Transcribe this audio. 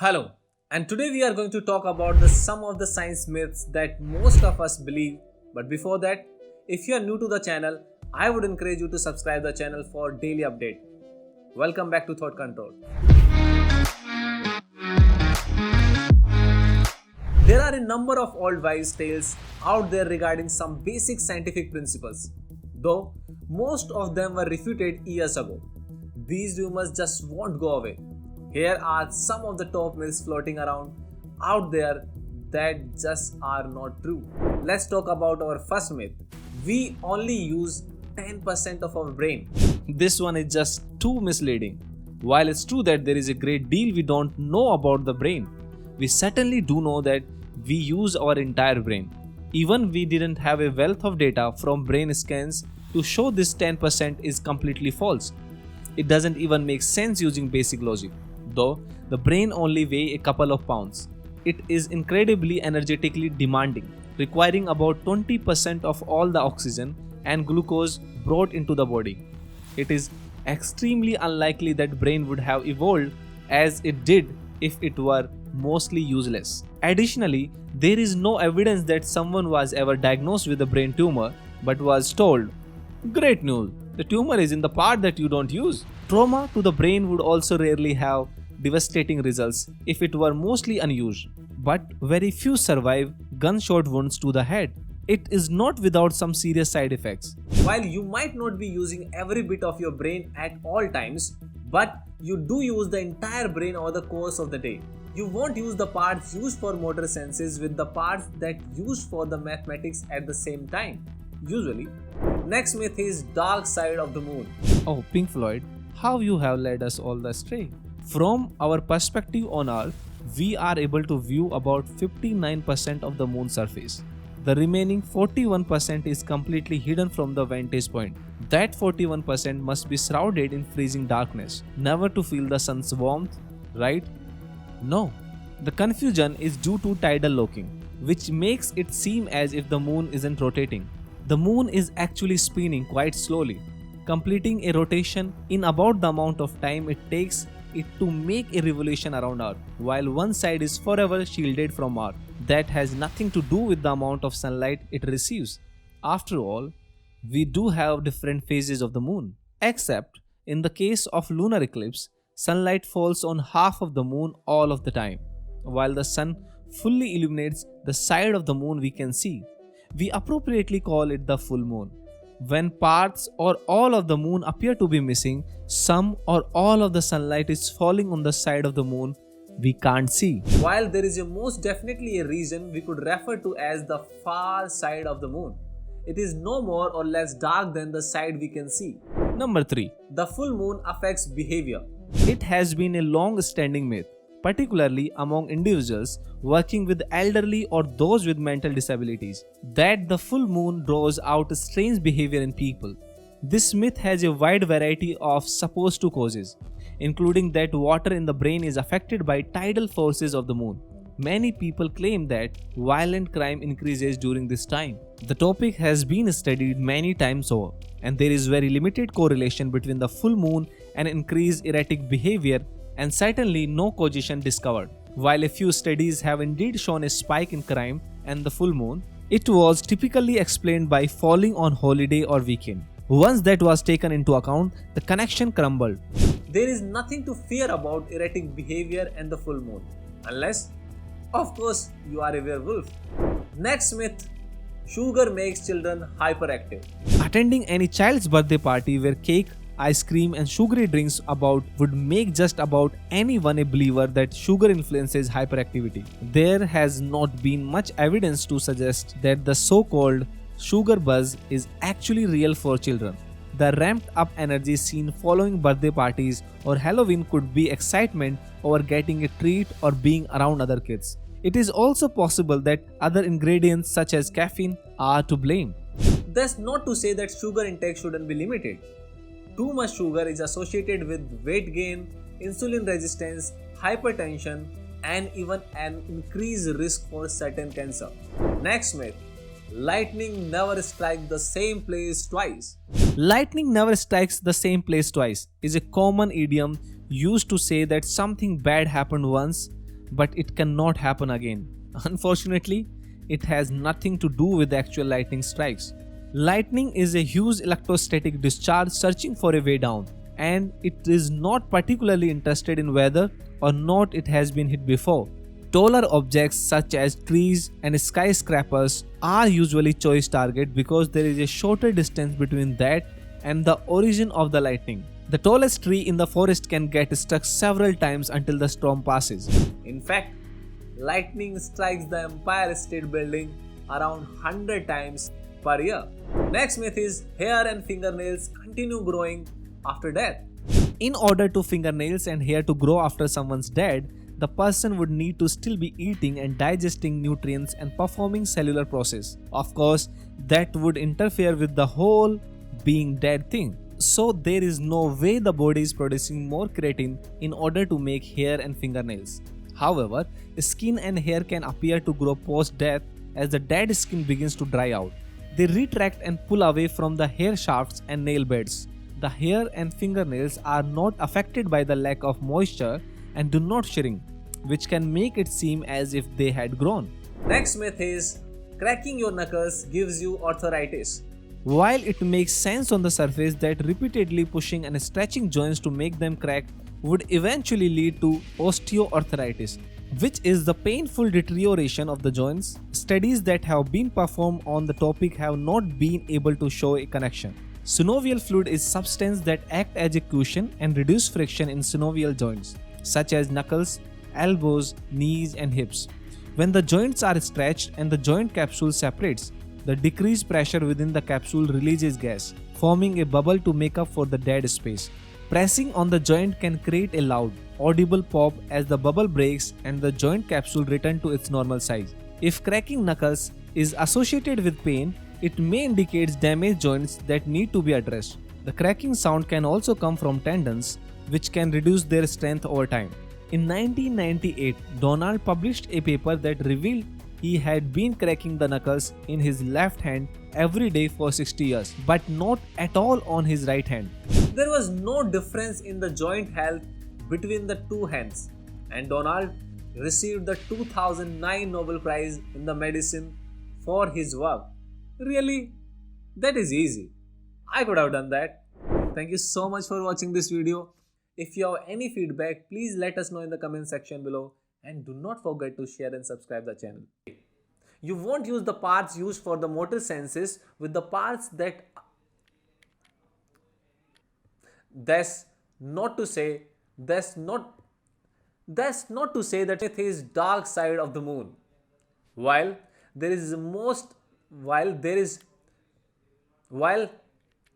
Hello, and today we are going to talk about some of the science myths that most of us believe. But before that, if you are new to the channel, I would encourage you to subscribe the channel for daily update. Welcome back to Thought Control. There are a number of old wives' tales out there regarding some basic scientific principles, though most of them were refuted years ago. These rumors just won't go away. Here are some of the top myths floating around out there that just are not true. Let's talk about our first myth. We only use 10% of our brain. This one is just too misleading. While it's true that there is a great deal we don't know about the brain, we certainly do know that we use our entire brain. Even we didn't have a wealth of data from brain scans to show this 10% is completely false. It doesn't even make sense using basic logic. Though the brain only weighs a couple of pounds, it is incredibly energetically demanding, requiring about 20% of all the oxygen and glucose brought into the body. It is extremely unlikely that brain would have evolved as it did if it were mostly useless. Additionally, there is no evidence that someone was ever diagnosed with a brain tumor but was told, "Great news, the tumor is in the part that you don't use." Trauma to the brain would also rarely have devastating results if it were mostly unused, but very few survive gunshot wounds to the head. It is not without some serious side effects. While you might not be using every bit of your brain at all times, but you do use the entire brain over the course of the day. You won't use the parts used for motor senses with the parts that used for the mathematics at the same time. Usually. Next myth is dark side of the moon. Oh, Pink Floyd, how you have led us all astray. From our perspective on Earth, we are able to view about 59% of the moon's surface. The remaining 41% is completely hidden from the vantage point. That 41% must be shrouded in freezing darkness, never to feel the sun's warmth, right? No. The confusion is due to tidal locking, which makes it seem as if the moon isn't rotating. The moon is actually spinning quite slowly, completing a rotation in about the amount of time it takes it to make a revolution around Earth, while one side is forever shielded from Earth. That has nothing to do with the amount of sunlight it receives. After all, we do have different phases of the moon. Except in the case of lunar eclipse, sunlight falls on half of the moon all of the time, while the sun fully illuminates the side of the moon we can see. We appropriately call it the full moon. When parts or all of the moon appear to be missing, some or all of the sunlight is falling on the side of the moon we can't see. While there is most definitely a region we could refer to as the far side of the moon, it is no more or less dark than the side we can see. Number 3. The full moon affects behavior. It has been a long-standing myth, particularly among individuals working with elderly or those with mental disabilities, that the full moon draws out strange behavior in people. This myth has a wide variety of supposed causes, including that water in the brain is affected by tidal forces of the moon. Many people claim that violent crime increases during this time. The topic has been studied many times over, and there is very limited correlation between the full moon and increased erratic behavior, and certainly no causation discovered. While a few studies have indeed shown a spike in crime and the full moon, it was typically explained by falling on holiday or weekend. Once that was taken into account, the connection crumbled. There is nothing to fear about erratic behavior and the full moon, unless, of course, you are a werewolf. Next myth: sugar makes children hyperactive. Attending any child's birthday party where cake, ice cream and sugary drinks about would make just about anyone a believer that sugar influences hyperactivity. There has not been much evidence to suggest that the so-called sugar buzz is actually real for children. The ramped up energy seen following birthday parties or Halloween could be excitement over getting a treat or being around other kids. It is also possible that other ingredients such as caffeine are to blame. That's not to say that sugar intake shouldn't be limited. Too much sugar is associated with weight gain, insulin resistance, hypertension, and even an increased risk for certain cancer. Next myth: lightning never strikes the same place twice. Lightning never strikes the same place twice is a common idiom used to say that something bad happened once, but it cannot happen again. Unfortunately, it has nothing to do with actual lightning strikes. Lightning is a huge electrostatic discharge searching for a way down, and it is not particularly interested in whether or not it has been hit before. Taller objects such as trees and skyscrapers are usually choice target because there is a shorter distance between that and the origin of the lightning. The tallest tree in the forest can get struck several times until the storm passes. In fact, lightning strikes the Empire State Building around 100 times per year. Next myth is hair and fingernails continue growing after death. In order to fingernails and hair to grow after someone's dead, the person would need to still be eating and digesting nutrients and performing cellular process. Of course, that would interfere with the whole being dead thing. So there is no way the body is producing more keratin in order to make hair and fingernails. However, skin and hair can appear to grow post-death as the dead skin begins to dry out. They retract and pull away from the hair shafts and nail beds. The hair and fingernails are not affected by the lack of moisture and do not shrink, which can make it seem as if they had grown. Next myth is cracking your knuckles gives you arthritis. While it makes sense on the surface that repeatedly pushing and stretching joints to make them crack would eventually lead to osteoarthritis, which is the painful deterioration of the joints, studies that have been performed on the topic have not been able to show a connection. Synovial fluid is substance that act as a cushion and reduce friction in synovial joints, such as knuckles, elbows, knees, and hips. When the joints are stretched and the joint capsule separates, the decreased pressure within the capsule releases gas, forming a bubble to make up for the dead space. Pressing on the joint can create a loud, audible pop as the bubble breaks and the joint capsule returns to its normal size. If cracking knuckles is associated with pain, it may indicate damaged joints that need to be addressed. The cracking sound can also come from tendons, which can reduce their strength over time. In 1998, Donald published a paper that revealed he had been cracking the knuckles in his left hand every day for 60 years, but not at all on his right hand. There was no difference in the joint health between the two hands, and Donald received the 2009 Nobel Prize in the medicine for his work. Really? That is easy. I could have done that. Thank you so much for watching this video. If you have any feedback, please let us know in the comment section below, and do not forget to share and subscribe the channel. You won't use the parts used for the motor senses with the parts that's not to say that it is dark side of the moon. While there is